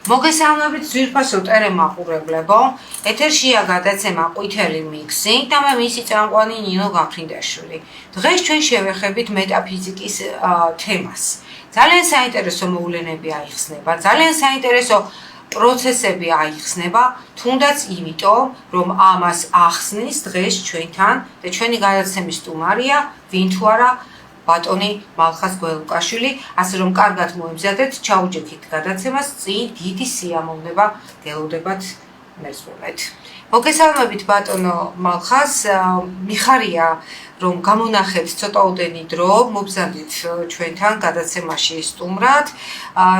მოგესალმებით ძვირფასო ტელემაყურებლებო, ეთერშია გადაცემა ყვითელი მიქსი და მე მისი წამყვანი ნინო გაფრინდაშვილი. დღეს ჩვენ შევეხებით მეტაფიზიკის თემას. ძალიან საინტერესო მოვლენები აიხსნება, ძალიან საინტერესო პროცესები აიხსნება, თუნდაც იმიტომ, რომ ამას ახსნის დღეს ჩვენთან და ჩვენი გადაცემის სტუმარია, ვინ თუ არა ბატონი მალხაზ გველუკაშვილი, ასე რომ კარგად მოემზადეთ, ჩაუჯექით გადაცემას, წინ დიდი სიამოვნება გელოდებათ მესმენთ. მოგესალმებით ბატონო მალხაზ, მიხარია რომ გამონახეთ ცოტაოდენი დრო, მობზადეთ ჩვენთან გადაცემაში სტუმრად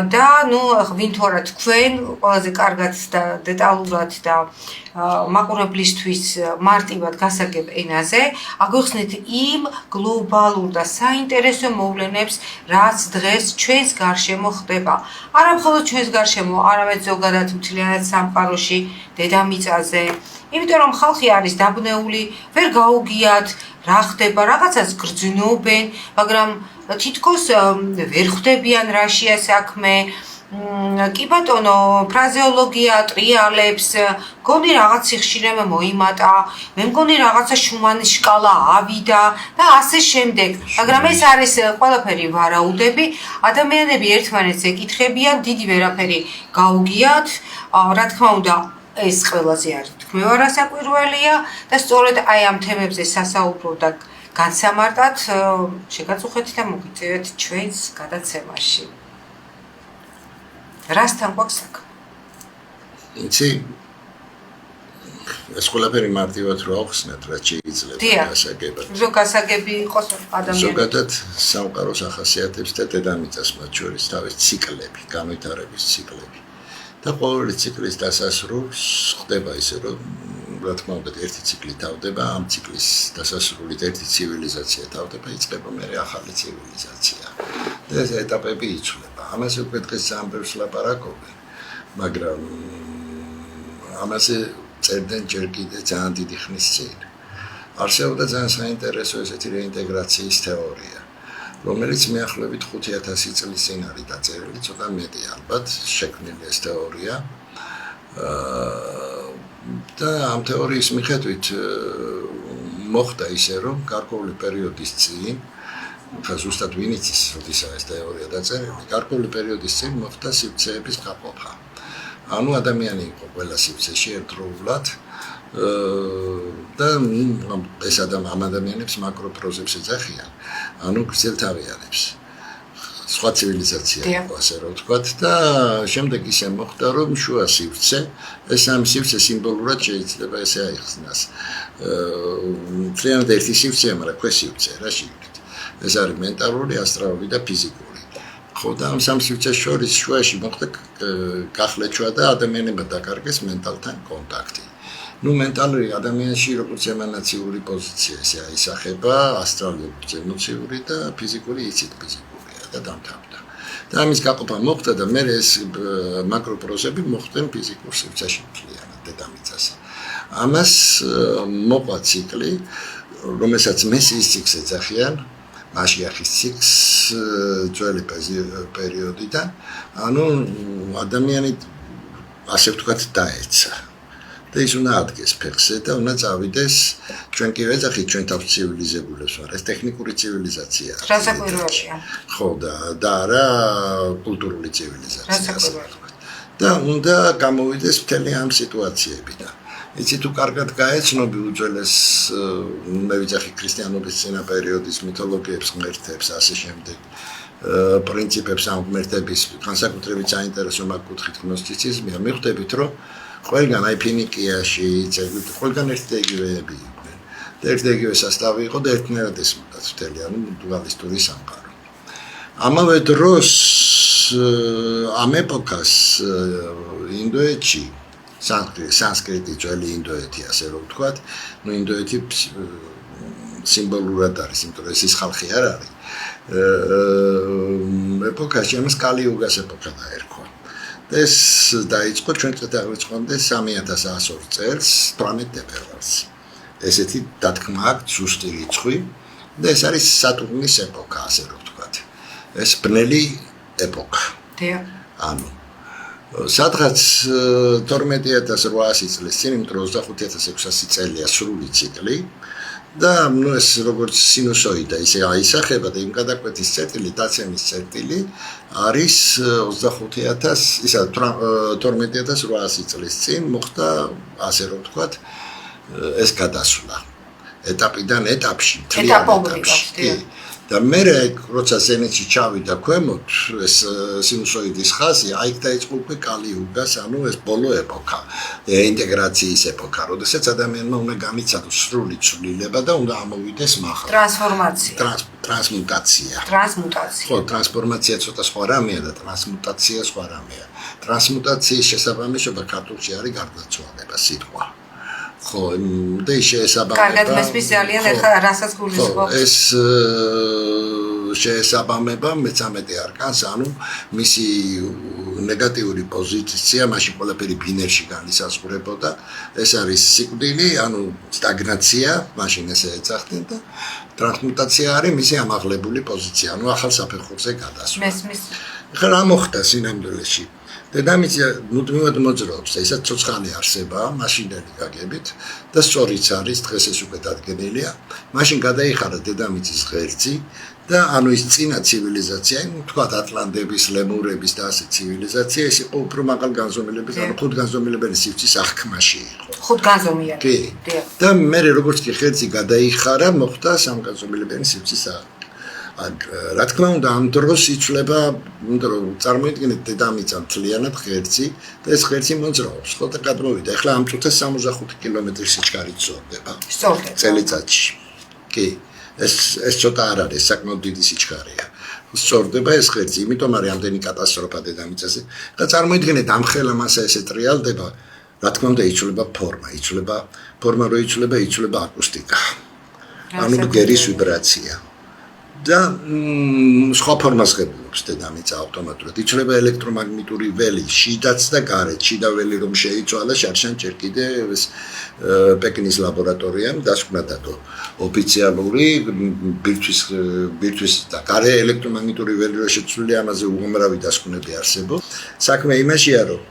და ვინ თუ არა თქვენ ყველაზე კარგად და დეტალურად და მაყურებლისთვის მარტივად გასაგებ ენაზე, აგვიხსნით იმ გლობალურ და საინტერესო მოვლენებს, რაც დღეს ჩვენს გარშემო ხდება. არა მხოლოდ ჩვენს გარშემო, არამედ ზოგადად მთლიანად სამყაროში, დედამიწაზე. იმიტომ რომ ხალხი არის დაბნეული, ვერ გაუგიათ რა ხდება, რაღაცას გრძნობენ, მაგრამ თითქოს ვერ ხვდებიან რა შეა საქმე. კი ბატონო, ფრაზეოლოგია ტრიალებს, მგონი რაღაც სიხშირე მოიმატა, მე მგონი რაღაცა შუმანის შკალა ავიდა და ასე შემდეგ. მაგრამ ეს არის ყველაფერი ვარაუდები, ადამიანები ერთმანეთს ეკითხებიან, დიდი ვერაფერი გაუგიათ, რა თქმა უნდა, ეს ყველაზე არის თქმევარა საკვირველია და სწორედ აი ამ თემებზე სასაუბრო და განსამარტად შეგაწუხეთ და მოგიწევთ ჩვენს გადაცემაში. რასთან გვაქვს საქმე? იცი, ეს ყველაფერი მარტივად რო ახსნათ, რაც შეიძლება გასაგებად. გასაგები იყოს ადამიანს. ზოგადად სამყაროს ახასიათებს და დედამიწას მათ შორის თავის ციკლები, განვითარების ციკლები. და ყოველი ციკლის დასასრულს ხდება ისე, რომ რა თქმა უნდა ერთი ციკლი თავდება, ამ ციკლის დასასრულით ერთი ცივილიზაცია თავდება, იწყება მერე ახალი ცივილიზაცია. და ეს ეტაპები იცვლება. ამაზე უკვე დღეს ძალიან ბევრს ლაპარაკობენ, მაგრამ ამაზე წერდნენ ჯერ კიდე ძალიან დიდი ხნის წინ. არსებობდა ძალიან საინტერესო ესეთი რეინტეგრაციის თეორია, რომელიც მეახლებით 5000 წლის წინ არის დაწერილი, ცოტა მეტი ალბათ შექმნილი ეს თეორია. და ამ თეორიის მიხედვით მოხდა ისე, რომ გარკვეული პერიოდის წინ, ზუსტად ვინ იცის, როდესაც ეს თეორია დაწერილი, გარკვეული პერიოდის წინ მოხდა სივრცეების გაყოფა. ანუ ადამიანი იყო ყველა სივრცეში ერთდროულად და ეს ამ ადამიანებს მაკროპროზებს ეძახიან, ანუ გრძელთავიანებს. სხვა ცივილიზაცია იყო, ასე რომ ვთქვათ, და შემდეგ ისე მოხდა, რომ შუა სივრცე, ეს ამ სივრცე სიმბოლურად შეიძლება ესე აიხსნას. მთლიანად ერთი სივრცეა, მაგრამ ქვესივრცე, რა შეგვიძლია. ეს არის მენტალური, ასტრალური და ფიზიკური. ხო, და ამ სამ სივრცეს შორის შუაში მოხდა გახლეჩვა და ადამიანებმა დაკარგეს მენტალთან კონტაქტი. მენტალური ადამიანში როგორც ემანაციური პოზიცია ესე აისახება, ასტრალური როგორც ემოციური და ფიზიკური იცით ფიზიკურია და დამთავრდა. და ამის გაყოფა მოხდა და მე ეს მაკროპროზები მოხდნენ ფიზიკურ სივრცეში მთლიანად დედამიწაზე. ამას მოყვა ციკლი, რომელსაც მესიის ციკლს ეძახიან, მაშიახის ციკლს ძველი პერიოდიდან, ანუ ადამიანი ასე ვთქვათ დაეცა. და ის უნდა ადგეს ფეხზე და უნდა წავიდეს, ჩვენ კი ვეძახით ჩვენ თავს ცივილიზებულებს, მაგრამ ეს ტექნიკური ცივილიზაცია. რა საკვირველია. ხო, და არა კულტურული ცივილიზაცია. და უნდა გამოვიდეს მთელი ამ სიტუაციებიდან. იცი თუ კარგად გაეცნობი უძველეს მე ვიძახი ქრისტიანობის წინა პერიოდის მითოლოგიებს, ღმერთებს, ასე შემდეგ. პრინციპებს ამ ღმერთების განსაკუთრებით საინტერესო მაგკუთხით გნოსტიციზმია, მიხვდებით, რომ ყველგან აი ფინიკიაში, ყველგან ერთი და იგივეები იყვნენ. და ერთი და იგივე სასტავი იყო და ერთნაირად ესმოდათ მთელი, ანუ დუალისტური სამყარო. ამავე დროს ამ ეპოქას ინდოეთში, სანსკრიტი ძველი ინდოეთი, ასე რომ ვთქვათ, ინდოეთი სიმბოლურად არის, იმიტომ რომ ეს ის ხალხი არ არის. ეპოქაში ამას კალიუგას ეპოქა დაერქვა. ეს დაიწყო ჩვენ წელიწადამდე 3102 წელს 18 თებერვალს. ესეთი დათქმა აქვს ზუსტი რიცხვი და ეს არის სატურნის ეპოქა, ასე რომ ვთქვათ. ეს ბნელი ეპოქა. ანუ სადღაც 12800 წლის წინ, იმიტომ რომ 25600 წელია სრული ციკლი და ეს როგორც სინუსოიდა ისე აისახება და იმ გადაკვეთის წერტილი, დაცემის წერტილი არის 25000, ისა 12800 წლის წინ მოხდა, ასე რომ ვთქვათ, ეს გადასვლა ეტაპიდან ეტაპში, მთლიან ეტაპში. და მე როცა ზენიტში ჩავიდა ქვემოთ ეს სინუსოიდის ხაზი, აიქ დაიწყო უკვე კალიუგას, ანუ ეს ბოლო ეპოქა, ინტეგრაციის ეპოქა, როდესაც ადამიანმა უნდა გამიცადოს სრული ცვლილება და უნდა ამოვიდეს მაღლა. ტრანსფორმაცია. ტრანსმუტაცია. ტრანსმუტაცია. ხო, ტრანსფორმაცია ცოტა სხვა რამეა და ტრანსმუტაცია სხვა რამეა. ტრანსმუტაციის შესაბამისობა ქართულში არის გარდაცვალება სიტყვა. ხო, და ის შეესაბამება. კარგად მესმის ძალიან ეხლა რასაც გულისხმობთ. ეს შეესაბამება მე-13 არკანს, ანუ მისი ნეგატიური პოზიცია მაშინ ყველაფერი ბინერში განისაზღვრებოდა. ეს არის სიკვდილი, ანუ სტაგნაცია, მაშინ ესე ეძახდნენ და ტრანსმუტაცია არის მისი ამაღლებული პოზიცია, ანუ ახალ საფეხურზე გადასვლა. მესმის. ეხლა რა მოხდა სინამდვილეში? დედამიწა მუდმივად მოძრაობს, ისაც ცოცხალი არსებაა, მაშინდელი გაგებით და სწორიც არის, დღეს ეს უკვე დადგენილია. მაშინ გადაიხარა დედამიწის ღერძი და ანუ ის წინა ცივილიზაცია, თქვათ ატლანტების, ლემურების და ასე ცივილიზაცია, ის იყო უფრო მაღალ განზომილების, ანუ ხუთგანზომილებელი სივრცის აღქმაში იყო. ხუთგანზომიანი. კი. და მე როგორც კი ღერძი გადაიხარა, მოხდა სამგანზომილებელი სივრცის რა თქმა უნდა, ამ დროს იცვლება, იმიტომ რომ წარმოიდგინეთ დედამიწა მთლიანად ღერძი და ეს ღერძი მოძრაობს, ხო და გადმოვიდა. ეხლა ამ წუთას 65 კილომეტრის სიჩქარით სწორდება. სწორდება. წელიწადში. კი. ეს ცოტა არ არის, საკმაოდ დიდი სიჩქარეა. სწორდება ეს ღერძი, იმიტომ არის ამდენი კატასტროფა დედამიწაზე. და წარმოიდგინეთ, ამ ხელა მასა ესე ტრიალდება, რა თქმა უნდა, იცვლება ფორმა, ფორმა რო იცვლება აკუსტიკა. ანუ გერის ვიბრაცია. და სხვა ფორმას ღებულობს დედამიწა ავტომატურად. იცვლება ელექტრომაგნიტური ველი, შიდაც და გარეთ. შიდა ველი რომ შეიცვალა, შარშან ჯერ კიდე ეს პეკინის ლაბორატორიამ დასკვნა დადო ოფიციალური ბირთვის და გარე ელექტრომაგნიტური ველი რო შეცვლილია, ამაზე უამრავი დასკვნები არსებობს. საქმე იმაშია, რომ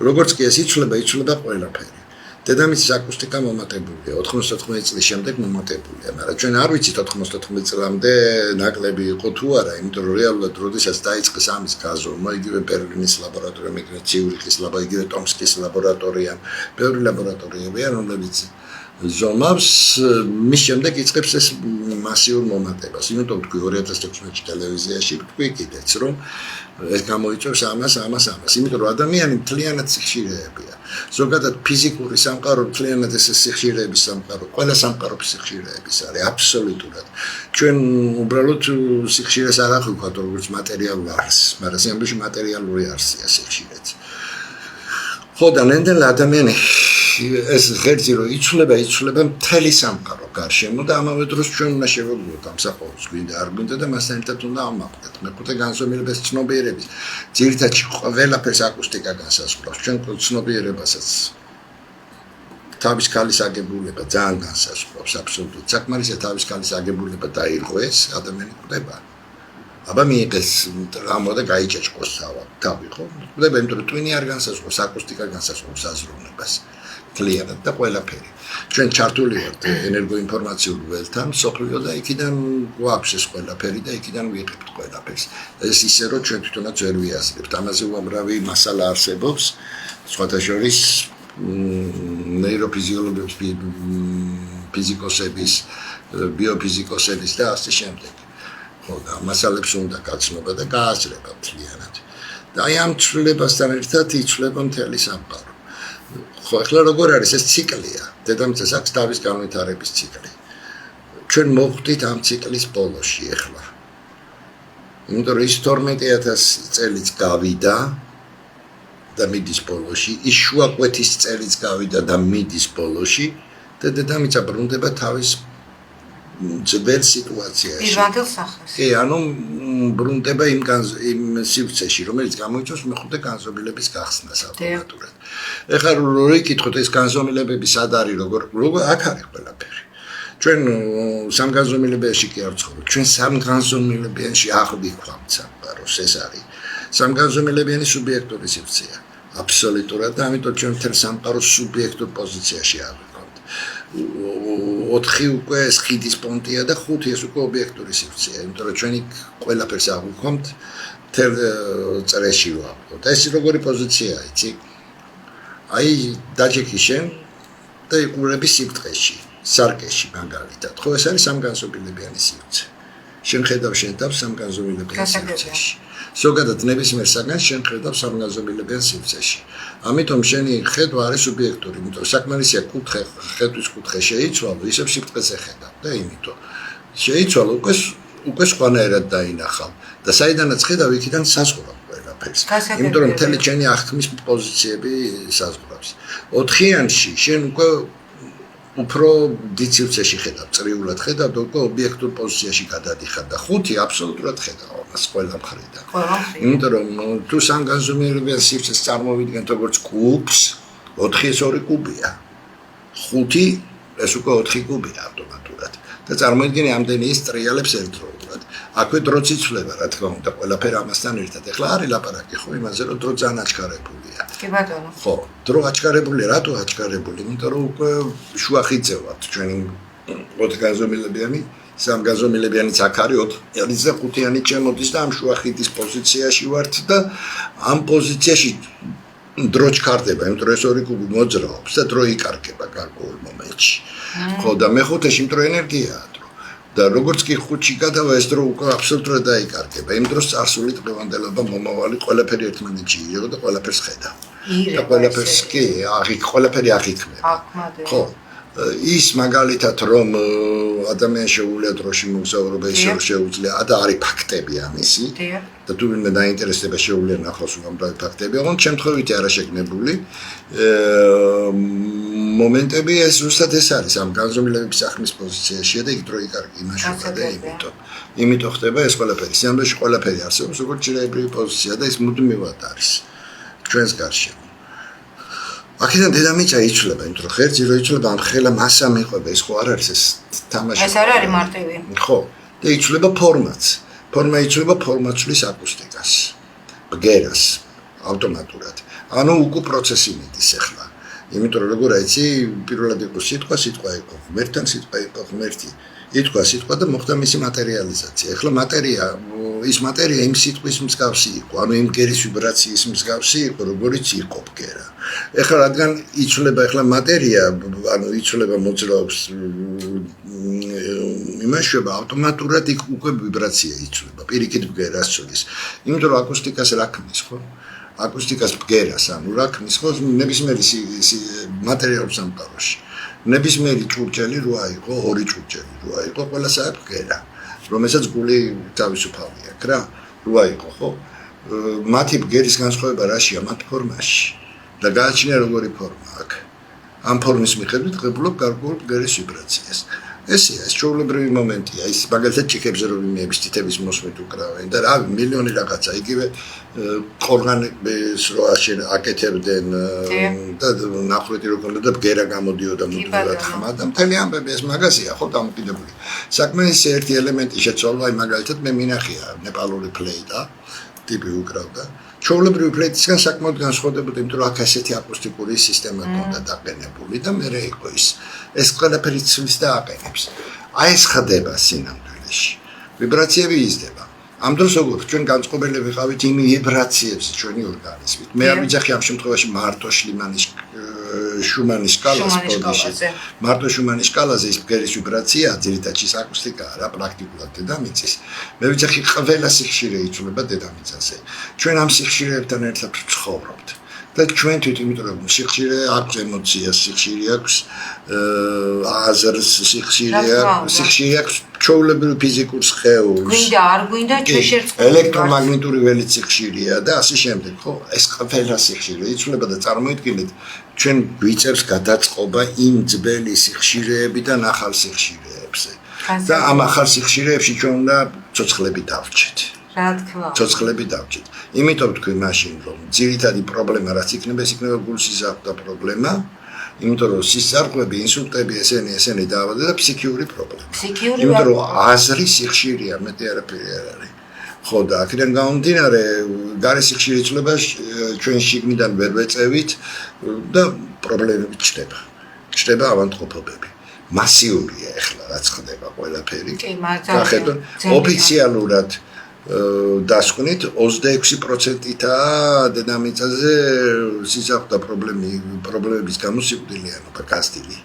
როგორც კი ეს იცვლება ყველაფერი. დედამიწის აკუსტიკა მომატებულია 99 წლის შემდეგ მომატებულია, მაგრამ ჩვენ არ ვიცით 99 წლამდე ნაკლები იყო თუ არა, იმიტომ რომ რეალურად როდესაც დაიწყეს ამის გაზომა, იგივე ბერლინის ლაბორატორიამ, იგივე ციურიხის ლაბორატორიამ, იგივე ტომსკის ლაბორატორიამ, ბევრი ლაბორატორიებია, რომლებიც ზომავს, მის შემდეგ იწყებს ეს მასიურ მომატებას. იმიტომ თქვი 2016 ტელევიზიაში თქვი კიდეც, რომ ეს გამოიწვევს ამას. იმიტომ რომ ადამიანი მთლიანად სიხშირეებია. ზოგადად ფიზიკური სამყარო მთლიანად ეს სიხშირეების სამყარო, ყველა სამყარო სიხშირეების არის აბსოლუტურად. ჩვენ უბრალოდ სიხშირეს არ აღვიქვათ როგორც მატერიალურ არსს, მაგრამ სიამბლეში მატერიალური არსია სიხშირეც. ხო და ნენდელა ადამიანი ეს ღერძი რო იცვლება მთელი სამყარო გარშემო და ამავე დროს ჩვენ უნდა შევეძლოთ ამ საყოველთს, გვინდა არ გვინდა და მასთან ერთად უნდა ამაყდეთ. მეხუთე განზომილების ცნობიერების ძირითადში ყველაფერს აკუსტიკა განსაზღვრავს. ჩვენ ცნობიერებასაც თავის ქალის აგებულება ძალიან განსაზღვრავს აბსოლუტურად. საკმარისია თავის ქალის აგებულება დაირღვეს, ადამიანი კვდება. აბა მიიღეს რამო და გაიჭეჭყოს თავი, ხო? კვდება, იმიტომ რომ ტვინი არ განსაზღვრავს, აკუსტიკა განსაზღვრავს აზროვნებას. Clear და ყველაფერი. ჩვენ ჩართული ვართ ენერგოინფორმაციულ ველთან, მსოფლიო და იქიდან გვაქვს ეს ყველაფერი და იქიდან ვიღებთ ყველაფერს. ეს ისე რომ ჩვენ თვითონაც ვერ ვიაზრებთ. ამაზე უამრავი მასალა არსებობს, სხვათა შორის ნეიროფიზიოლოგების, ფიზიკოსების, ბიოფიზიკოსების და ასე შემდეგ. ხო და მასალებს უნდა გაცნობა და გააზრება მთლიანად. და აი ამ ცვლილებასთან ერთად იცვლება მთელი სამყარო. ხო, ახლა როგორ არის ეს ციკლია? დედამიწას აქვს თავის განვითარების ციკლი. ჩვენ მოვხვდით ამ ციკლის ბოლოში ახლა. იმიტომ რომ ის 12000 წელიც გავიდა და მიდის ბოლოში, ის შუაკვეთის წელიც გავიდა და მიდის ბოლოში და დედამიწა ბრუნდება თავის ძველ სიტუაციაში. პირვანდელ სახეს. კი, ანუ ბრუნდება იმ სივრცეში, რომელიც გამოიწვევს მეხუთე განზომილების გახსნას ავტომატურად. ეხლა რო იკითხოთ ეს განზომილებები სად არის, როგორ აქ არის ყველაფერი. ჩვენ სამგანზომილებაში კი არ ვცხოვრობთ. ჩვენ სამგანზომილებიაში აღვიქვამთ სამყაროს, ეს არის. სამგანზომილებიანი სუბიექტური სივრცეა. აბსოლუტურად და ამიტომ ჩვენ მთელ სამყაროს სუბიექტურ პოზიციაში ავიღოთ. 4 უკვე ეს ხიდის პონტია და 5 ეს უკვე ობიექტური სივრცეა, იმიტომ რომ ჩვენი ყველაფერს ავიღოთ მთელ წრეში ვავიღოთ. ეს როგორი პოზიციაა, იცი? აი დაჯექი შენ და იყურები სიბრტყეში, სარკეში მაგალითად. ხო, ეს არის სამგანზომილებიანი სივრცე. შენ ხედავ შენ თავს სამგანზომილებიან სივრცეში. ზოგადად ნებისმიერ საგანს შენ ხედავ სამგანზომილებიან სივრცეში. ამიტომ შენი ხედვა არის სუბიექტური, იმიტომ საკმარისია კუთხე, ხედვის კუთხე შეიცვალო, ისევ სიბრტყეზე ხედავ და იმიტომ შეიცვალო უკვე სხვანაირად დაინახავ და საიდანაც ხედავ იქიდან საზღვრავ ყველაფერს. იმიტომ რომ მთელი ჩემი აღქმის პოზიციები საზღვრავს. 4-იანში შენ უკვე უფრო დიდ სივრცეში ხედავ, წრიულად ხედავ და უკვე ობიექტურ პოზიციაში გადადიხარ და 5 აბსოლუტურად ხედავ ამას ყველა მხრიდან. იმიტომ რომ თუ სამგანზომილებიან სივრცეს წარმოვიდგენთ როგორც კუბს, 4 ეს 2 კუბია. 5 ეს უკვე 4 კუბია ავტომატურად. და წარმოიდგინე ამდენი ის ტრიალებს ერთდროულად. აქვე დროც იცვლება, რა თქმა უნდა, ყველაფერი ამასთან ერთად. ეხლა არის ლაპარაკი ხო იმაზე, რომ დრო ძალიან აჩქარებულია. კი ბატონო. ხო, დრო აჩქარებულია, რატო აჩქარებული? იმიტომ რომ უკვე შუახიდზე ვართ ჩვენი 4 განზომილებიანი, 3 განზომილებიანიც აქ არის 4-იანი და 5-იანი ჩემოდის და ამ შუახიდის პოზიციაში ვართ და ამ პოზიციაში დრო ჩქარდება, იმიტომ რომ ეს 2 კუბი მოძრაობს და დრო იკარგება გარკვეულ მომენტში. ხო, და მეხუთეში იმიტომ რომ ენერგიაა დრო. და როგორც კი 5-ში გადავა ეს დრო უკვე აბსოლუტურად დაიკარგება. იმ დროს წარსული დღევანდელობა მომავალი ყველაფერი ერთმანეთში იღება და ყველაფერს ხედავ. და ყველაფერს კი, ყველაფერი აღიქმება. ხო. ის მაგალითად რომ ადამიანს შეუძლია დროში მოგზაურობა ისე შეუძლია და არის ფაქტები ამისი და თუ ვინმე დაინტერესდება შეუძლია ნახოს უამრავი ფაქტები, ოღონდ შემთხვევითი არა შეგნებული მომენტები ეს ზუსტად ეს არის ამ განზომილების ახმის პოზიციაშია და იქ დრო იკარგი იმაშობა და იმიტომ ხდება ეს ყველაფერი. სიამოვნებაში ყველაფერი არსებობს როგორც ჭირაებრივი პოზიცია და ის მუდმივად არის ჩვენს გარშემო. აქედან დედამიწა იცვლება, იმიტომ რომ ღერძი რო იცვლება, ამ ხელა მასა მიყვება, ეს ხო არ არის ეს თამაში. ეს არ არის მარტივი. ხო, და იცვლება ფორმაც. ფორმა იცვლება ფორმაცვლის აკუსტიკას, ბგერას, ავტომატურად. ანუ უკვე პროცესი მიდის ახლა. იმიტომ რომ როგორ აიცი, პირველად იყო სიტყვა იყო ღმერთთან, სიტყვა იყო ღმერთი. ითქვა სიტყვა და მოხდა მისი მატერიალიზაცია. ახლა ის მატერია იმ სიტყვის მსგავსი იყო, ანუ იმ ბგერის ვიბრაციის მსგავსი იყო, როგორიც იყო ბგერა. ახლა რადგან იცვლება ახლა მატერია, ანუ იცვლება მოძრაობს იმაშობა ავტომატურად იქ უკვე ვიბრაცია იცვლება, პირიქით ბგერას ცვლის. იმიტომ რომ აკუსტიკას რა ქმნის, ხო? აკუსტიკას ბგერას, ანუ რა ქმნის, ხო? ნებისმიერი მატერიალურ სამყაროში. ნებისმიერი ჭურჭელი რო აიღო, 2 ჭურჭელი რო აიღო, ყველას აქვს ბგერა, რომელსაც გული თავისუფალი აქვს რა, რო აიღო, ხო? მათი ბგერის განსხვავება რაშია? მათ ფორმაში. და გააჩნია როგორი ფორმა აქვს. ამ ფორმის მიხედვით ღებულობ გარკვეულ ბგერის ვიბრაციას. ესეა ეს ჩვეულებრივი მომენტია, ის მაგალითად ჭიქებზე რომ იმების თითების მოსმით უკრავენ და რა მილიონი რაღაცა, იგივე ყორღანებს რო აკეთებდნენ და ნახრეთი რო ქონდა და ბგერა გამოდიოდა მუდმივად ხმა და მთელი ამბები ეს მაგაზია ხო დამოკიდებული. საკმაისი ერთი ელემენტი შეცვალა, აი მაგალითად მე მინახია ნეპალური ფლეიტა ტიპი უკრავდა. ჩვეულებრივი ფლეიტისგან საკმაოდ განსხვავდებოდა, იმიტომ რომ აქ ასეთი აკუსტიკური სისტემა ჰქონდა დაყენებული და მე იყო ეს ყველაფერი ცვლის და აყენებს. აი ეს ხდება სინამდვილეში. ვიბრაციები იზრდება. ამ დროს როგორც ჩვენ განწყობილი ვიყავით იმ ვიბრაციებს ჩვენი ორგანიზმით. მე არ ვიძახი ამ შემთხვევაში მარტო შუმანის სკალას პოდიში. მარტო შუმანის სკალაზე ის ბგერის ვიბრაცია, ძირითადად ის აკუსტიკაა რა პრაქტიკულად დედამიწის. მე ვიძახი ყველა სიხშირე იცვლება დედამიწაზე. ჩვენ ამ სიხშირეებთან ერთად ვცხოვრობთ. და ჩვენთვის, იმიტომ რომ სიხშირე აქვს ემოციას, სიხშირე აქვს აზრს, სიხშირე აქვს ჩვეულებრივ ფიზიკურ სხეულს. გვინდა, არ გვინდა, ჩვენ შერწყმული. ელექტრომაგნიტური ველი სიხშირეა და ასე შემდეგ, ხო? ეს ყველა სიხშირე იცვლება და წარმოიდგინეთ, ჩვენ გვიწევს გადაწყობა იმ ძველი სიხშირეებიდან ახალ სიხშირეებზე. და ამ ახალ სიხშირეებში ჩვენ უნდა ცოცხლები დავჭეთ. რა თქმა უნდა. ცოცხლები დავჭეთ. იმიტომ თქვი მაშინ რომ ძირითადი პრობლემა რაც იქნება, ეს იქნება გულსიზარღვთა პრობლემა, იმიტომ რომ სისხლძარღვები, ინსულტები, ესენი დაავადება და ფსიქიური პრობლემა. იმიტომ რომ აზრი სიხშირეა, მეტი არაფერი არ არის. ხო და აქედან გამომდინარე გარეში ხშირი იცვლება ჩვენ შიგნიდან ვერ ვეწევით და პრობლემები ჩნდება ავადმყოფობები მასიურია ახლა რაც ხდება ყველაფერი მაგრამ ოფიციალურად დასკვნით 26%-აა დედამიწაზე სისხლთა პრობლემების გამო სიკვდილიანობა გაზრდილი.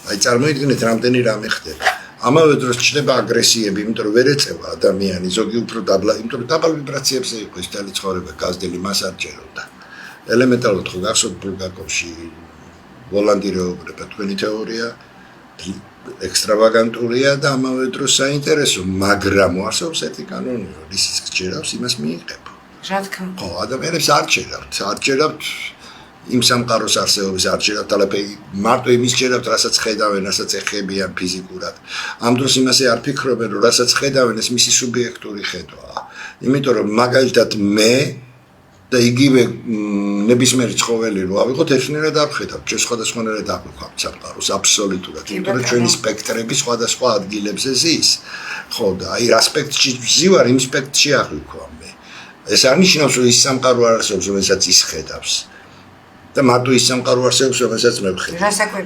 აი წარმოიდგინეთ რამდენი რამე ხდება. ამავე დროს ჩნდება აგრესიები, იმიტომ რომ ვერ ეწევა ადამიანი, ზოგი უფრო დაბლა, იმიტომ რომ დაბალ ვიბრაციებზე იყო ის თელი ცხოვრება გაზრდილი მას არ ჯეროდა. ელემენტარულად ხო გახსოვთ ბულგაკოვში ვოლანტირეობა თქვენი თეორია ექსტრავაგანტულია და ამავე დროს საინტერესო, მაგრამ არსებობს ერთი კანონი, რისიც გჯერავს, იმას მიიღება. რა თქმა უნდა. ხო, ადამიანებს არ ჯერავთ იმ სამყაროს არსებობის არ ჯერავთ, ალაფერი მარტო იმის ჯერავთ, რასაც ხედავენ, რასაც ეხებიან ფიზიკურად. ამ დროს იმასე არ ფიქრობენ, რომ რასაც ხედავენ, ეს მისი სუბიექტური ხედვაა. იმიტომ რომ მაგალითად მე და იგივე ნებისმიერი ცხოველი რო ავიღოთ, ერთნაირად არ ვხედავთ, ჩვენ სხვადასხვანაირად აღვიქვამთ სამყაროს აბსოლუტურად, იმიტომ რომ ჩვენი სპექტრები სხვადასხვა ადგილებზე ზის. ხო და აი რა სპექტრში ვზივარ, იმ სპექტრში აღვიქვამ მე. ეს არ ნიშნავს, რომ ის სამყარო არ არსებობს, რომელსაც ის ხედავს. და მარტო ის სამყარო არსებობს, რომელსაც მე ვხედავ.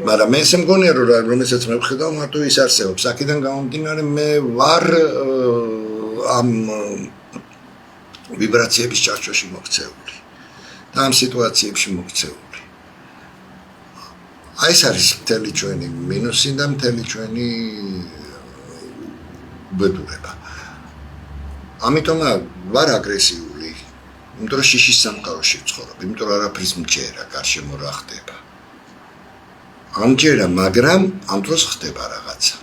მაგრამ მე ესე მგონია, რომ რომელსაც მე ვხედავ, მარტო ის არსებობს. აქედან გამომდინარე მე ვარ ამ ვიბრაციების ჩარჩოში მოქცეული და ამ სიტუაციებში მოქცეული. აი ეს არის მთელი ჩვენი მინუსი და მთელი ჩვენი უბედურება. ამიტომ ვარ აგრესიული, იმიტომ რომ შიშის სამყაროში ვცხოვრობ, იმიტომ რომ არაფრის მჯერა გარშემო რა ხდება. ამჯერა, მაგრამ ამ დროს ხდება რაღაცა.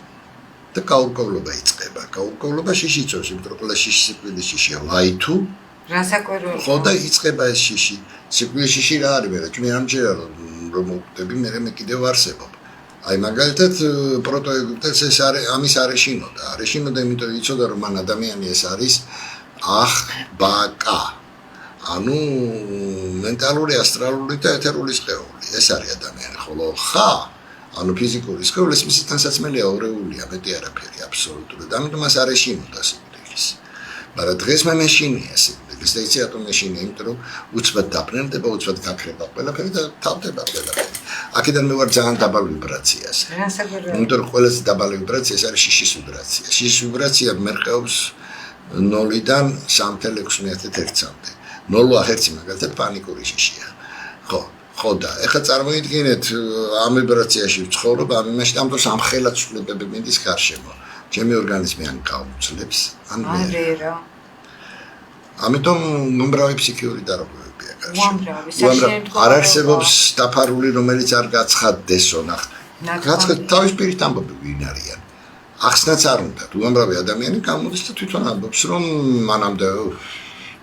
და გაურკვევლობა იწყება. გაურკვევლობა შიში წევს, იმიტომ რომ ყველა შიში სიკვდილის შიშია, ლაითუ. რასაკვირველია. ხო და იწყება ეს შიში. სიკვდილის შიში რა არის მე? ჩვენ ამჯერა რომ მოვკვდები, მე კიდევ არსებობ. აი მაგალითად პროტოეგიპტეს ეს არის ამის არეშინოდა. არეშინოდა, იმიტომ რომ იცოდა რომ მან ადამიანი ეს არის ახბაკა. ანუ მენტალური, ასტრალური და ეთერული სხეული. ეს არის ადამიანი, ხოლო ხა ანუ ფიზიკური სხეული მისი თანსაცმელია ორეულია, მეტი არაფერი აბსოლუტურად. ამიტომ მას არ ეშინოდა სიკვდილის. მაგრამ დღეს მე მეშინია სიკვდილის და იცი რატომ მეშინია, იმიტომ რომ უცბად დაბნელდება, უცბად გაქრება ყველაფერი და თავდება ყველაფერი. აქედან მე ვარ ძალიან დაბალ ვიბრაციაზე. იმიტომ რომ ყველაზე დაბალი ვიბრაცია ეს არის შიშის ვიბრაცია. შიშის ვიბრაცია მერყეობს 0-დან 3.6-მდე. 0.1 მაგალითად პანიკური შიშია. ხო და ეხლა წარმოიდგინეთ ამ ვიბრაციაში ვცხოვრობ, ამ იმაში და ამ დროს ამ ხელად ცვლილებები მინდის გარშემო. ჩემი ორგანიზმი ან გაუძლებს, ან ვერ. ამიტომ უამრავი ფსიქიური დარღვევებია გარშემო. არ არსებობს დაფარული, რომელიც არ გაცხადდესო ნახ. გაცხად თავის პირით ამბობ ვინ არიან. ახსნაც არ უნდა. უამრავი ადამიანი გამოდის და თვითონ ამბობს, რომ მანამდე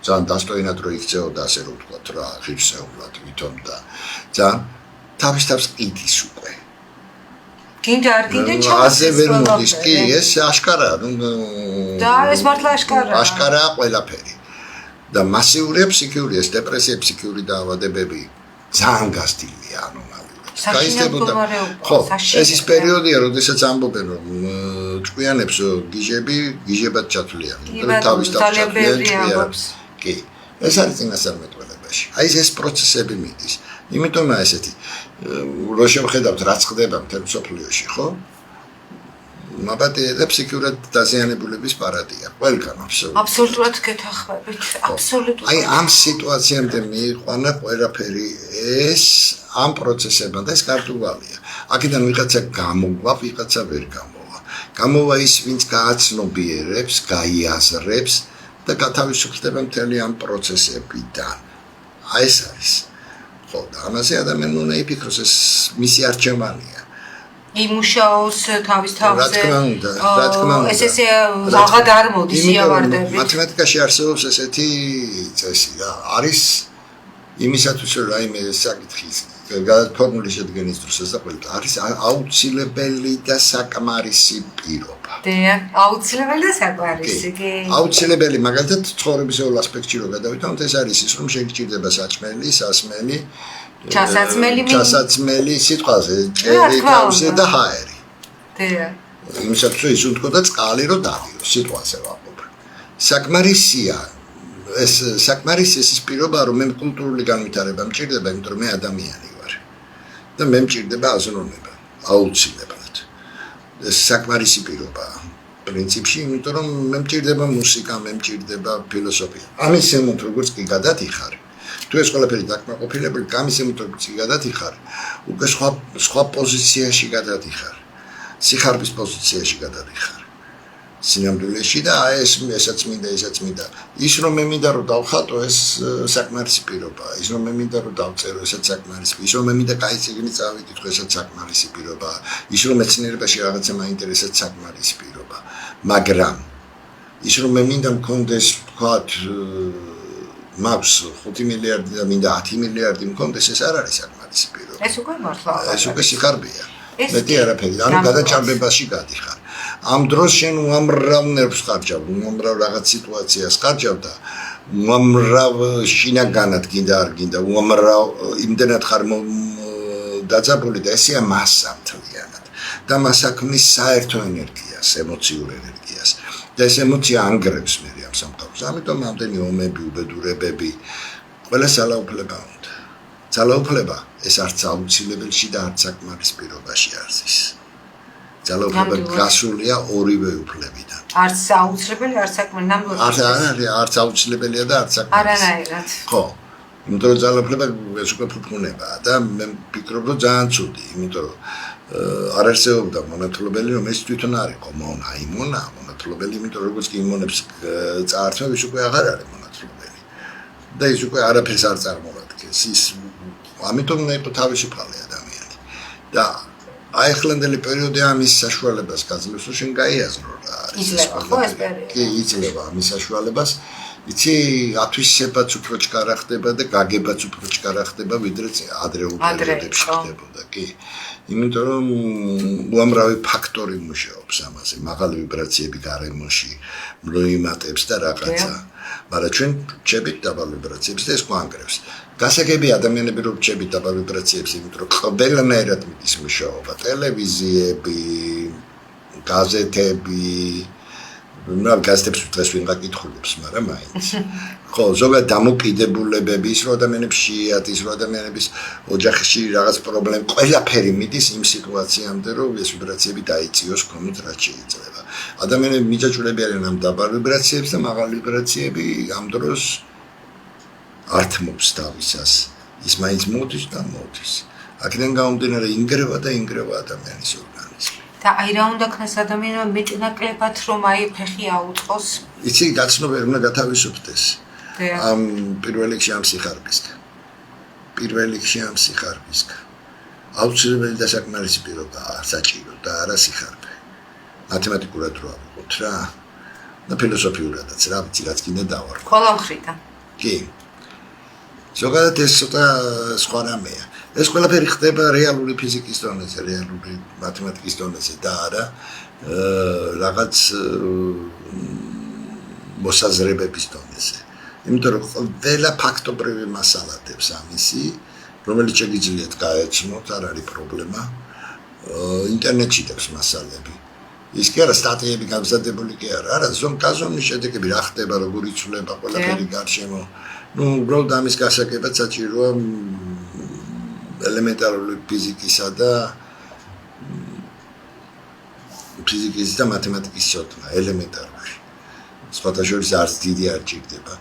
ძალიან დასტოინად რო იქცეოდა, ასე რომ ვთქვათ რა, ღირსეულად ვითომ და ძალიან თავის თავს ყიდის უკვე. გინდა არ გინდა ასე ვერ მოდის კი, ეს აშკარაა, და ეს მართლა აშკარაა. აშკარაა ყველაფერი. და მასიურია ფსიქიური, ეს დეპრესია, ფსიქიური დაავადებები ძალიან გაზრდილია ანომალიური. გაიზრდებოდა. ხო, ეს ის პერიოდია, როდესაც ამბობენ რომ ჭკვიანებს გიჟებად ჩათვლიან. თავის თავს ჩათვლიან ჭკვიანებს. კი, ეს არის წინასწარმეტყველებაში. აი ეს პროცესები მიდის. იმიტომაა ესეთი რო შევხედავთ რაც ხდება მთელ მსოფლიოში, ხო? მაბატე ფსიქიურად დაზიანებულების პარადია. ყველგან აბსოლუტურად გეთანხმებით. აბსოლუტურად. აი ამ სიტუაციამდე მიიყვანა ყველაფერი ეს ამ პროცესებმა და ეს კარტუვალია. აქედან ვიღაცა გამოვა, ვიღაცა ვერ გამოვა. გამოვა ის, ვინც გააცნობიერებს, გაიაზრებს და გათავისუფლდება მთელი ამ პროცესებიდან. აი ეს არის. ხო, და ამაზე ადამიანი უნდა იფიქროს, ეს მისი არჩევანია. იმუშაოს თავის თავზე. რა თქმა უნდა. ეს აღარ არ მოდის იავარდებით. მათემატიკაში არსებობს ესეთი წესი და არის იმისათვის რომ რაიმე საკითხის ფორმულის შედგენის დროს ასაყვალებთ არის აუცილებელი და საკმარისი პირობა. აუცილებელი და საკმარისი, კი. აუცილებელი, მაგალითად ცხოვრებისეულ ასპექტში რო გადავიდეთ, ეს არის ის, რომ შეგჭირდება საჭმელი, სასმელი, ჩასაცმელი სიტყვაზე, ჭერი, თავზე და ჰაერი. იმისათვის რომ ის უთქო და წყალი რო დავიო, სიტყვაზე ვამბობ. საკმარისია ეს საკმარისი ის პირობა რომ მე კულტურული განვითარება მჭირდება იმიტომ რომ მე ადამიანი ვარ და მე მჭირდება აზროვნება აუცილებლად ეს საკმარისი პირობაა პრინციპში იმიტომ რომ მე მჭირდება მუსიკა მე მჭირდება ფილოსოფია ამის შემოთ როგორც კი გადადიხარ თუ ეს ყველაფერი დაკმაყოფილებელი ამის შემოთ როგორც კი გადადიხარ უკვე სხვა პოზიციაში გადადიხარ სიხარბის პოზიციაში გადადიხარ სინამდვილეში და ესაც მინდა ის რომ მე მინდა რომ დავხატო ეს საკმარისი პირობაა ის რომ მე მინდა რომ დავწერო ესაც საკმარისი ის რომ მე მინდა კაი ციგნი წავიკითხო ესაც საკმარისი პირობაა ის რომ მეცნიერებაში რაღაცა მაინტერესებს საკმარისი პირობაა მაგრამ ის რომ მე მინდა მქონდეს ვთქვათ მაქვს 5 მილიარდი და მინდა 10 მილიარდი მქონდეს ეს არ არის საკმარისი პირობა ეს უკვე მართლა ეს უკვე სიხარბეა მეტი არაფერი ანუ გადაჭარბებაში გადიხარ ამ დროს შენ უამრავ ნერვს ხარჯავ, უამრავ რაღაც სიტუაციას ხარჯავ და უამრავ შინაგანად გინდა არ გინდა, უამრავ იმდენად ხარ დაძაბული და ესეა მასა მთლიანად. და მასა ქმნის საერთო ენერგიას, ემოციურ ენერგიას. და ეს ემოცია ანგრევს მე ამ სამყაროს. ამიტომ ამდენი ომები, უბედურებები, ყველა ძალაუფლება უნდა. ძალაუფლება ეს არც აუცილებელში და არც საკმარის პირობაში არის ის. ძალაუფლება გასულია ორივე უფლებიდან. არც აუცილებელი, არც საკმარი ნამდვილად. არც აუცილებელია და არც საკმარი. არანაირად. ხო. იმიტომ რომ ძალაუფლება ეს უკვე ფუფუნებაა და მე ვფიქრობ რომ ძალიან ცუდი, იმიტომ რომ არ არსებობდა მონათლობელი რომ ეს თვითონ არ იყო მონათლობელი, იმიტომ რომ როგორც კი იმონებს წაართმევ ის უკვე აღარ არის მონათლობელი. და ის უკვე არაფერს არ წარმოადგენს. ის ამიტომ ნეტო თავისუფალი ადამიანი. და აიხლანდელი პერიოდი ამის საშუალებას გაძლევს, რომ შენ გაიაზრო რა არის. იძლევა ხო ეს პერიოდი? კი, იძლევა ამის საშუალებას. იცი, ათვისებაც უფრო ჩქარა ხდება და გაგებაც უფრო ჩქარა ხდება, ვიდრე ადრეულ პერიოდებში ხდებოდა, კი. იმიტომ რომ უამრავი ფაქტორი მუშაობს ამაზე, მაღალი ვიბრაციები გარემოში, მროიმატებს და რაღაცა. მაგრამ ჩვენ ვჩებით დაბალ ვიბრაციებს და ეს გვანგრევს. გასაგები ადამიანები რომ ვჩებით დაბალ ვიბრაციებს, იმიტომ რომ ყველანაირად მიდის მუშაობა, ტელევიზიები, გაზეთები, გაზეთებს დღეს ვინ გაკითხულობს, მაგრამ მაინც. ხო, ზოგადად დამოკიდებულებები, ის რომ ადამიანებს შეიათ, ის რომ ადამიანების ოჯახში რაღაც პრობლემა, ყველაფერი მიდის იმ სიტუაციამდე, რომ ეს ვიბრაციები დაიწიოს ქონოთ რაც შეიძლება. ადამიანები მიჯაჭვულები არიან ამ დაბალ ვიბრაციებს და მაღალ ვიბრაციები ამ დროს ართმობს თავისას. ის მაინც მოდის და მოდის. აქედან გამომდინარე ინგრევა ადამიანის ორგანიზმი. და აი რა უნდა ქნას ადამიანმა მეტნაკლებად რომ აი ფეხი აუწყოს. იცი გაცნობი უნდა გათავისუფლდეს. ამ პირველ რიგში ამ სიხარბისგან. აუცილებელი და საკმარისი პირობაა საჭირო და არა სიხარბე. მათემატიკურად რო ავიღოთ რა და ფილოსოფიურადაც რა ვიცი რაც კიდე დავარ. ყველა მხრიდან. კი. ზოგადად ეს ცოტა სხვა რამეა. ეს ყველაფერი ხდება რეალური ფიზიკის დონეზე, რეალური მათემატიკის დონეზე და არა რაღაც მოსაზრებების დონეზე. იმიტომ რომ ყველა ფაქტობრივი მასალადებს ამისი, რომელიც შეგიძლიათ გაეცნოთ, არ არის პრობლემა. ინტერნეტში დებს მასალები. ის კი არა სტატიები გამზადებული კი არა, ზომკაზომის შედეგები რა ხდება, როგორ იცვლება ყველაფერი გარშემო. უბრალოდ ამის გასაგებად საჭიროა ელემენტარული ფიზიკისა და მათემატიკის ცოდნა, ელემენტარული. სხვათა შორის არც დიდი არ ჭირდება.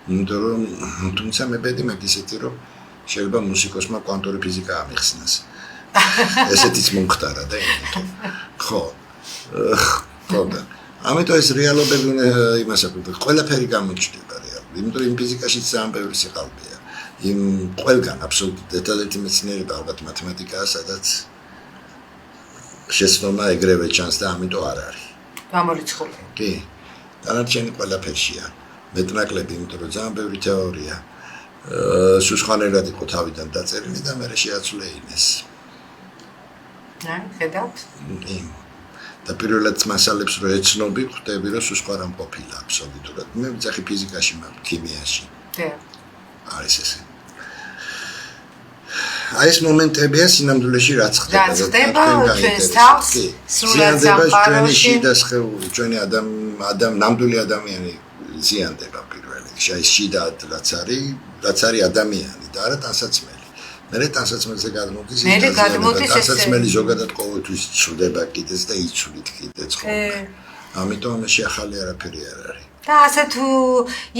იმიტომ რომ თუმცა მე ბედი მაქვს ისეთი რომ შეიძლება მუსიკოსმა კვანტური ფიზიკა ამიხსნას. ესეთიც მომხდარა და ხო. ხოდა. ამიტომ ეს რეალობები იმას აკვირდება, ყველაფერი გამოჩნდება რეალური. იმიტომ რომ ფიზიკაში ძალიან ბევრი სიყალბეა. იმ ყველგან აბსოლუტურად დეტალეთი მეცნიერება ალბათ მათემატიკაა, სადაც შეცდომა ეგრევე ჩანს და ამიტომ არ არის. გამორიცხული. კი. დანარჩენი ყველაფერშია. მეტნაკლები, იმიტომ რომ ძალიან ბევრი თეორია სუსხანერად იყო თავიდან დაწერილი და მერე შეაცვლეინეს. ხედავთ? და პირველად მასალებს რო ეცნობი, ხვდები რომ სულ სხვა რამ ყოფილა აბსოლუტურად. მე ვიძახი ფიზიკაში, ქიმიაში. კი. არის ესე. აი ეს მომენტებია სინამდვილეში რაც ხდება. რაც ხდება ჩვენს თავს, სრულად სამყაროში. ჩვენი შიდა სხეული, ჩვენი ნამდვილი ადამიანი ზიანდება პირველი. ეს შიდად რაც არის ადამიანი და არა ტანსაცმელი. მე ტანსაცმელზე გადმოდის ტანსაცმელი ზოგადად ყოველთვის ცვლდება კიდეც და იცვლით კიდეც ხოლმე. ამიტომ ამაში ახალი არაფერი არ არის. და ასე თუ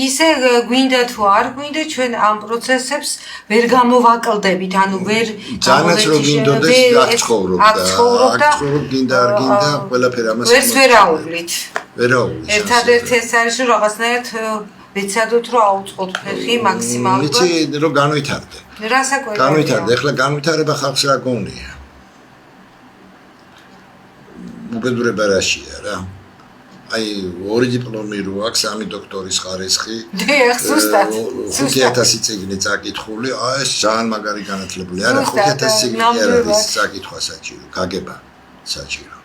ისე გვინდა თუ არ გვინდა ჩვენ ამ პროცესებს ვერ გამოვაკლდებით, ანუ ვერ ძალაც რო გინდოდეს აქ ცხოვრობდა გინდა არ გინდა ყველაფერი ამას ვერაუვლით. ვერაუვლით. ერთადერთი ეს არის რომ რაღაცნაირად ვეცადოთ რომ აუწყოთ ფეხი მაქსიმალურად. ვიცი რომ განვითარდე. რასაკვირველია. განვითარდე, ეხლა განვითარება ხალხს რა გონია. მოგედურება რაშია რა. აი ორი დიპლომი რო აქვს, 3 დოქტორის ხარისხი. დიახ, ზუსტად. 5000 წიგნი წაკითხული, ეს ძალიან მაგარი განათლებული. არა, 5000 წიგნი არ არის წაკითხვა საჭირო, გაგება საჭირო.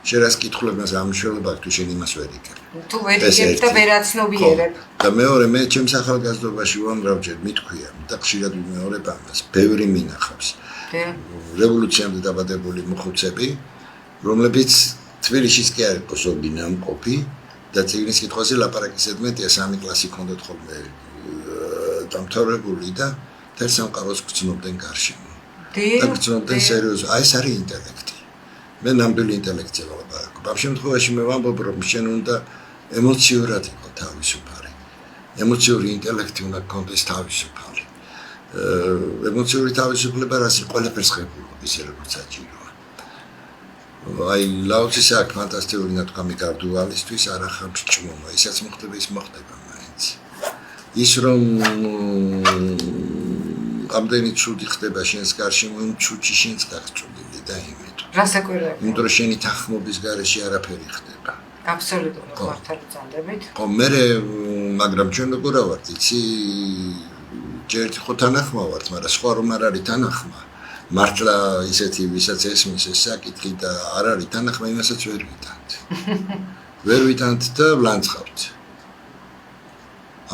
შენ რას კითხულებას ამშვენებლად თუ შენ იმას ვერ იგებ. თუ ვერ იგებ და ვერ აცნობიერებ. და მეორე მე ჩემს ახალგაზრდობაში უამრავჯერ მithქვია და ხშირად ვიმეორებ ამას. ბევრი მინახავს. რევოლუციამდე დაბადებული მოხუცები, რომლებიც თბილისშიც კი არ იყო ზოგი ნამყოფი და წიგნის კითხვაზე ლაპარაკის ედმეტია 3 კლასი ქონდათ ხოლმე დამთავრებული და თელ სამყაროს გრძნობდნენ გარშემო. და გრძნობდნენ სერიოზულად. აი ეს არის ინტელექტი. მე ნამდვილი ინტელექტზე ვლაპარაკობ. ამ შემთხვევაში მე ვამბობ რომ შენ უნდა ემოციურად იყო თავისუფალი. ემოციური ინტელექტი უნდა გქონდეს თავისუფალი. ემოციური თავისუფლება რას არის ყველაფერს ღებულობ ისე როგორც საჭიროა. აი ლაოცის აქ ფანტასტიკური ნათქვამი გარდუალისთვის არ ახავს ჭმომა, ისაც მოხდება ის მოხდება მაინც. ის რომ ამდენი ცუდი ხდება შენს გარშემო, იმ ცუდში შენს გაგწუდილი და იმედო. რასაკვირველია. იმიტომ რომ შენი თანხმობის გარეშე არაფერი ხდება. აბსოლუტურად მართალი წამდებით. ხო, მე მაგრამ ჩვენ როგორ ვართ, იცი ჯერ ერთი ხო თანახმა ვართ, მაგრამ სხვა რომ არ არის თანახმა. მართლა ისეთი ვისაც ესმის ეს საკითხი და არ არის თანახმა იმასაც ვერ ვიტანთ. ვერ ვიტანთ და ვლანძღავთ.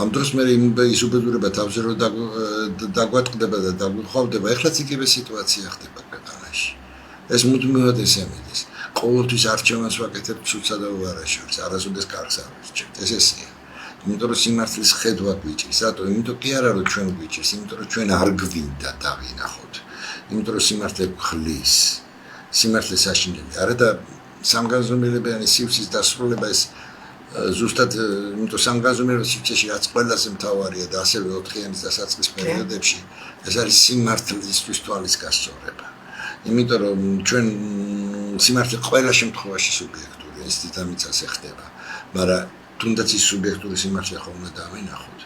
ამ დროს მე ის უბედურება თავზე რომ დაგვატყდება და დაგვიხვავდება, ეხლაც იგივე სიტუაცია ხდება ქვეყანაში. ეს მუდმივად ესემედის. ყოველთვის არჩევანს ვაკეთებთ ცუდსა და უარაშორს, არასოდეს კარგს არ ვირჩევთ. ეს ესეა. იმიტომ რომ სიმართლის ხედვა გვიჭირს, რატო? იმიტომ კი არა რომ ჩვენ გვიჭირს, იმიტომ რომ ჩვენ არ გვინდა დავინახოთ. იმიტომ რომ სიმართლე გხლის, სიმართლე საშინელი. არა და სამგანზომილებიანი სივრცის დასრულება ეს ზუსტად იმიტომ სამგანზომილებიანი სივრცეში რაც ყველაზე მთავარია და ასევე 4-იანის დასაწყის პერიოდებში ეს არის სიმართლისთვის თვალის გასწორება. იმიტომ რომ ჩვენ სიმართლე ყველა შემთხვევაში სუბიექტური ეს დედამიწას ეხდება, მაგრამ თუნდაც ის სუბიექტური სიმართლე ხომ უნდა დავინახოთ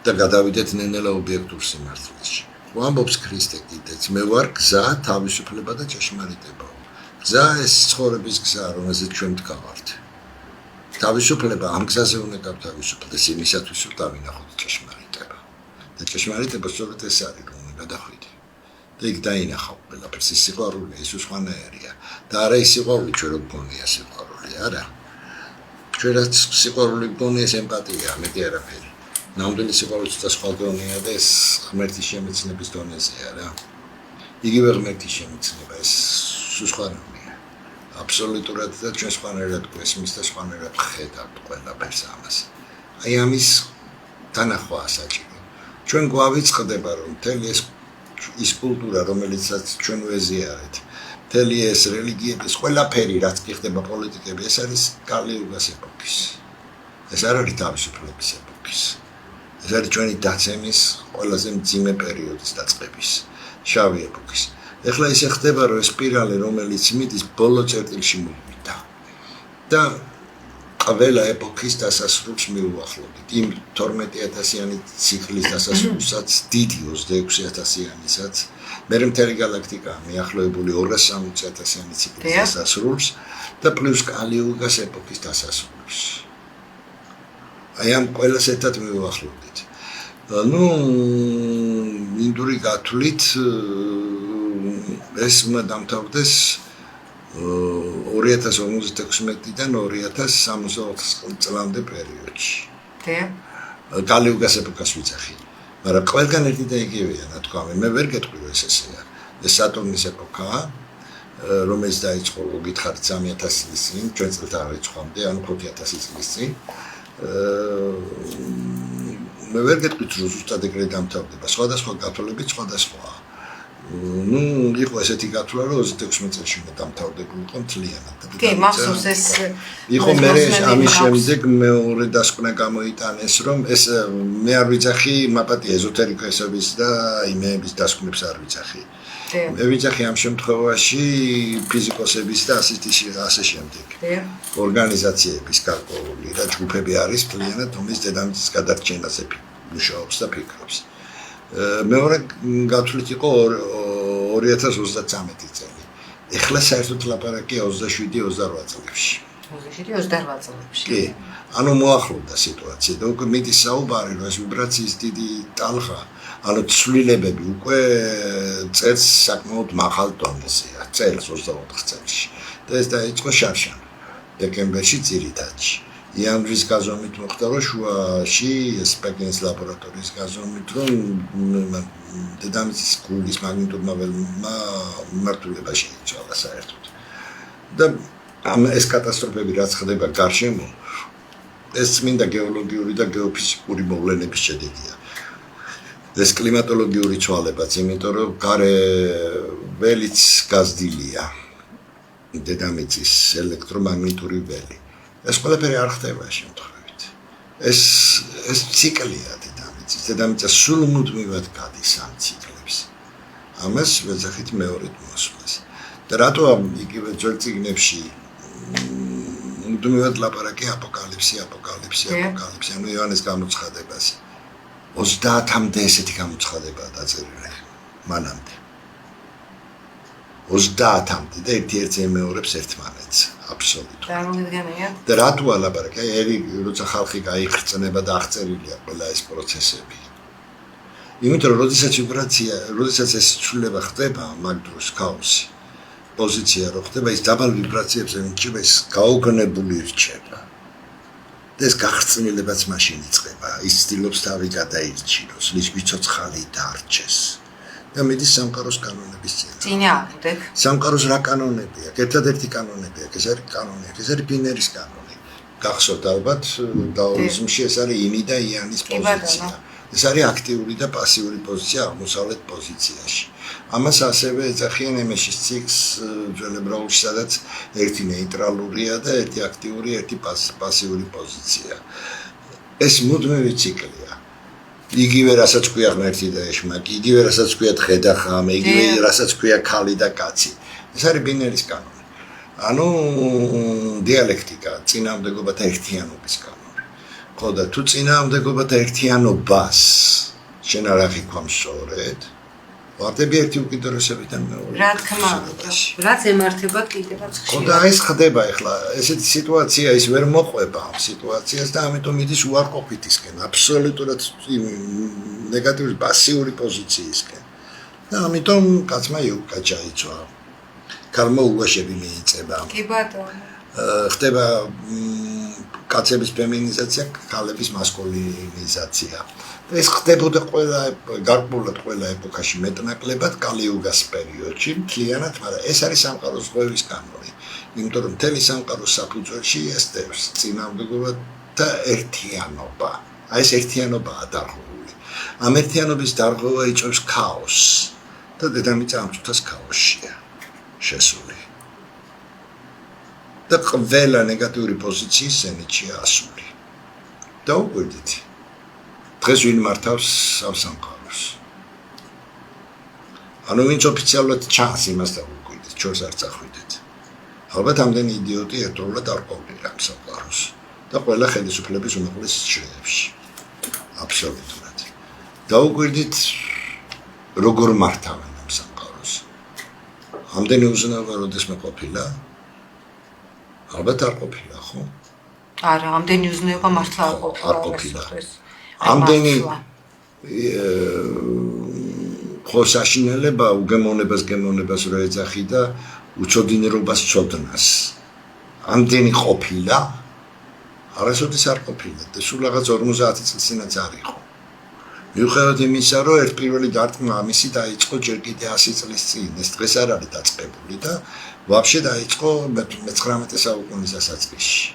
და გადავიდეთ ნენელა ობიექტურ სიმართლეში. ვამბობს ქრისტე კიდეც, მე ვარ გზა, თავისუფლება და ჭეშმარიტება. გზა ეს ცხოვრების გზა, რომელზეც ჩვენ ვდგავართ. თავისუფლება ამ გზაზე უნდა გავთავისუფლდეს იმისათვის, რომ დავინახოთ ჭეშმარიტება. და ჭეშმარიტება სწორედ ეს არის, რომ უნდა გადახვიდე. და იქ დაინახავ ყველაფერს, ის სიყვარული, ის უცხოანაირია. და არა ის სიყვარული, ჩვენ რო გგონია სიყვარული, არა. ჩვენ რაც სიყვარული გგონია, ეს ემპათია, მეტი არაფერი. ნამდვილი სიყვარულიც და სხვა დონეა და ეს ღმერთის შემეცნების დონეზეა რა. იგივე ღმერთის შემეცნება, ეს სხვა რამეა. აბსოლუტურად და ჩვენ სხვანაირად გვესმის და სხვანაირად ხედავთ ყველაფერს ამას. აი ამის თანახვაა საჭირო. ჩვენ გვავიწყდება რომ მთელი ეს კულტურა, რომელიცაც ჩვენ ვეზიარეთ, მთელი ეს რელიგიების ყველაფერი, რაც კი ხდება პოლიტიკები, ეს არის კალიუგას ეპოქის. ეს არ არის თავისუფლების ეპოქის. ეს არის ჩვენი დაცემის ყველაზე მძიმე პერიოდის დაწყების, შავი ეპოქის. ეხლა ისე ხდება, რომ ეს სპირალი, რომელიც მიდის ბოლო წერტილში მოვიდა. და ყველა ეპოქის დასასრულს მიუახლოვდით. იმ 12000-იანი ციკლის დასასრულსაც, დიდი 26000-იანისაც, მე მთელი გალაქტიკა მიახლოებული 260,000-იანი ციკლის დასასრულს და პლუს კალიუგას ეპოქის დასასრულს. აი ამ ყველას ერთად მივუახლოვდით. ნუ ინდური გათვლით ეს უნდა დამთავრდეს 2056-დან 2064 წლამდე პერიოდში. კალიუგას ეპოქას ვიცახი. მაგრამ ყველგან ერთი და იგივეა ნათქვამი. მე ვერ გეტყვი ეს ესეა. ეს სატურნის ეპოქაა, რომელიც დაიწყო გითხარით 3000 წლის წინ, ჩვენ წელს არ იცხვამდე, ანუ 5000 წლის წინ. მე ვერ გეტყვით რომ ზუსტად ეგრე დამთავრდება. სხვადასხვა გათვლებით სხვადასხვაა. ნუ იყო ესეთი გათვლა რომ 26 წელს უნდა დამთავრდებულიყო მთლიანად. კი, მახსოვს ეს იყო მე ამის შემდეგ მეორე დასკვნა გამოიტანეს რომ ეს მე არ ვიცახი მაპატი ეზოთერიკოსების და იმეების დასკვნებს არ ვიცახი. მე ვიცახი ამ შემთხვევაში ფიზიკოსების და ასე შემდეგ. ორგანიზაციების გარკვეული და ჯგუფები არის მთლიანად თუმის დედამიწის გადარჩენაზე მუშაობს და ფიქრობს. მეორე გათვლით იყო 2033 წელი. ეხლა საერთოდ ლაპარაკია 27-28 წლებში. 27-28 წლებში. კი, ანუ მოახლოვდა სიტუაცია და უკვე მიდის საუბარი რომ ეს ვიბრაციის დიდი ტალღა, ანუ ცვლილებები უკვე წელს საკმაოდ მაღალ დონეზეა, წელს 24 წელში. და ეს დაიწყო შარშან დეკემბერში ძირითადში. იანვრის გაზომით მოხდა რომ შუაში სპეკენის ლაბორატორიის გაზომით რომ დედამიწის კულის მაგნიტურმა ველმა მიმართულება შეიცვალა საერთოდ. და ეს კატასტროფები რაც ხდება გარშემო ეს წმინდა გეოლოგიური და გეოფიზიკური მოვლენების შედეგია. ეს კლიმატოლოგიური ცვალებაც, იმიტომ რომ გარე ველიც გაზრდილია დედამიწის ელექტრომაგნიტური ველი. ეს ყველაფერი არ ხდება შემთხვევით. ეს ციკლია დედამიწის. დედამიწა სულ მუდმივად გადის ამ ციკლებს. ამას ვეძახით მეორედ მოსვლას. და რატო იგივე ძველ წიგნებში მუდმივად ლაპარაკი აპოკალიფსი. ანუ იოანეს გამოცხადებაზე. 30-მდე ესეთი გამოცხადებაა დაწერილი მანამდე. 30-მდე და ერთ-ერთს ემეორებს ერთმანეთს აბსოლუტურად. და რატო ლაპარაკი? როცა ხალხი გაიხრწნება და აღწერილია ყველა ეს პროცესები. იმიტომ რომ როდესაც ეს ცვლილება ხდება, მაგ დროს ქაოსი, პოზიცია რო ხდება, ის დაბალ ვიბრაციებზე მიჩება, ის გაოგნებული რჩება. და ეს გახრწნილებაც მაშინ იწყება. ის ცდილობს თავი გადაირჩინოს, ლიშბი ცოცხალი დარჩეს. და მიდის სამყაროს კანონების წინააღმდეგ. სამყაროს რა კანონები აქვს? ერთადერთი კანონები აქვს, ეს არის კანონი, ეს არის ბინერის კანონი. გახსოვთ ალბათ, დაოიზმში ეს არის ინი და იანის პოზიცია. ეს არის აქტიური და პასიური პოზიცია აღმოსავლეთ პოზიციაში. ამას ასევე ეძახიან ემეშის ციკლს ძველებრაულში, სადაც ერთი ნეიტრალურია და ერთი აქტიური, ერთი პასიური პოზიცია. ეს მუდმივი ციკლია. იგივე რასაც ქვია ღმერთი და ეშმაკი, იგივე რასაც ქვია დღე და ხამე, იგივე რასაც ქვია ქალი და კაცი. ეს არის ბინერის კანონი. ანუ დიალექტიკა, წინააღმდეგობათა ერთიანობის კანონი. ხო და თუ წინააღმდეგობათა ერთიანობას შენ არ აღიქვამ სწორედ, ვარდები ერთი უკიდურესებიდან მეორე. რა თქმა უნდა, რაც ემართება კიდევაც ხშირად. ხო და ეს ხდება ახლა, ესეთი სიტუაცია ის ვერ მოყვება ამ სიტუაციას და ამიტომ მიდის უარყოფითისკენ, აბსოლუტურად ნეგატიური პასიური პოზიციისკენ. და ამიტომ კაცმა იუკა ჩაიცვა. ქალმა ულვაშები მიიწება. კი ბატონო. ხდება კაცების ფემინიზაცია, ქალების მასკულინიზაცია. ეს ხდებოდა გარკვეულად ყველა ეპოქაში მეტნაკლებად კალიუგას პერიოდში მთლიანად, მაგრამ ეს არის სამყაროს ღვევის კანონი. იმიტომ რომ მთელი სამყაროს საფუძველში ესდევს წინააღმდეგობა და ერთიანობა. აი ეს ერთიანობაა დარღვეული. ამ ერთიანობის დარღვევა იწვევს ქაოსს და დედამიწა ამ წუთას ქაოსშია შესული. და ყველა ნეგატიური პოზიციის ზენიტშია ასული. დაუკვირდით. დღეს ვინ მართავს ამ სამყაროს? ანუ ვინც ოფიციალურად ჩანს იმას დაუკვირდით, ჩვენს არ წახვიდეთ. ალბათ ამდენი იდიოტი ერთდროულად არ ყოფილა ამ სამყაროს და ყველა ხელისუფლების უმაღლეს შრეებში. აბსოლუტურად. დაუკვირდით როგორ მართავენ ამ სამყაროს. ამდენი უზნეობა როდესმე ყოფილა? ალბათ არ ყოფილა, ხო? არა, ამდენი უზნეობა მართლა არ ყოფილა. ამდენი ხო საშინელება უგემოვნებას რო ეძახი და უჩოდინრობას ჩოდნას. ამდენი ყოფილა? არასოდეს არ ყოფილა და სულ რაღაც 50 წლის წინაც არ იყო. მიუხედავად იმისა, რომ ერთ პირველი დარტყმა ამისი დაიწყო ჯერ კიდე 100 წლის წინ, ეს დღეს არ არის დაწყებული და ვაფშე დაიწყო მე-19 საუკუნის დასაწყისში.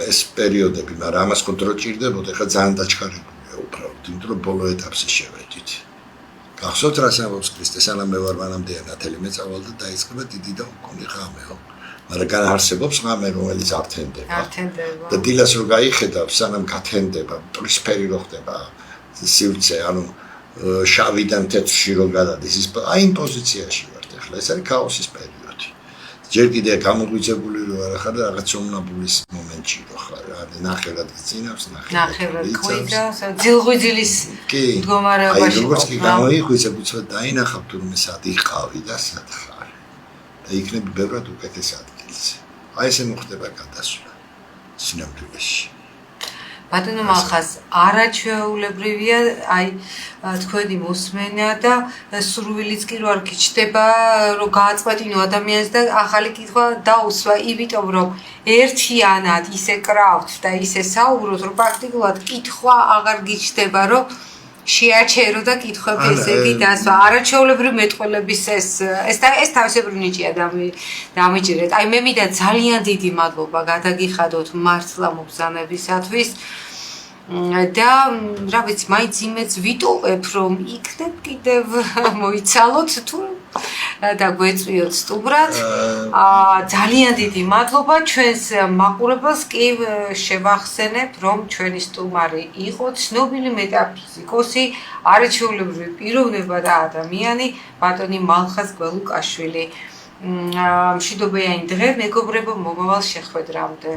ეს პერიოდები, მაგრამ ამას ხო დრო ჭირდებოდა, ეხლა ძალიან დაჩქარებულია უბრალოდ, იმიტომ რომ ბოლო ეტაპზე შევედით. გახსოვთ რას ამბობს ქრისტე, სანამ მე ვარ მანამდე ნათელი მეწავალ და დაიწყება დიდი და უკონი ღამეო. მაგრამ განარსებობს ღამე, რომელიც ართენდება. და დილას რო გაიხედავ, სანამ გათენდება, პრისფერი რო ხდება სივრცე, ანუ შავიდან თეთრში რო გადადის, ის აი იმ პოზიციაში ვართ ახლა, ეს არის ქაოსის პერიოდი. ჯერ კიდე გამოგვიძებული რო არ ხარ და რაღაც უმნაბულის მომენტში რო ხარ, ნახევრად გწინავს, ნახევრად ყვიდა, ძილღვიძილის მდგომარეობაში. აი როგორც კი გამოიღვიძებ, უცბად დაინახავ თურმე სად იყავი და სად ხარ. და იქნები ბევრად უკეთეს ადგილზე. აი ესე მოხდება გადასვლა სინამდვილეში. ბატონო მალხაზ, არაჩვეულებრივია, აი თქვენი მოსმენა და სურვილიც კი რო არ გიჩნდება, რომ გააწყვეტინო ადამიანს და ახალი კითხვა დაუსვა, იმიტომ რომ ერთიანად ისე კრავთ და ისე საუბრობთ, რომ პრაქტიკულად კითხვა აღარ გიჩნდება, რომ შეაჩერო და კითხვები ესე იგი დასვა. არაჩვეულებრივი მეტყველების ეს თავისებური ნიჭია დამიჭირეთ. აი მე მინდა ძალიან დიდი მადლობა გადაგიხადოთ მართლა მობრძანებისათვის. და რა ვიცი, მაინც იმეც ვიტოვებ, რომ იქნებ კიდევ მოიცალოთ თუ და გვეწვიოთ სტუბრად. ძალიან დიდი მადლობა ჩვენს მაყურებელს კი შევახსენებ, რომ ჩვენი სტუმარი იყო ცნობილი მეტაფიზიკოსი, არაჩვეულებრივი პიროვნება და ადამიანი ბატონი მალხაზ გველუკაშვილი. მშვიდობიანი დღე, მეგობრებო, მომავალ შეხვედრამდე.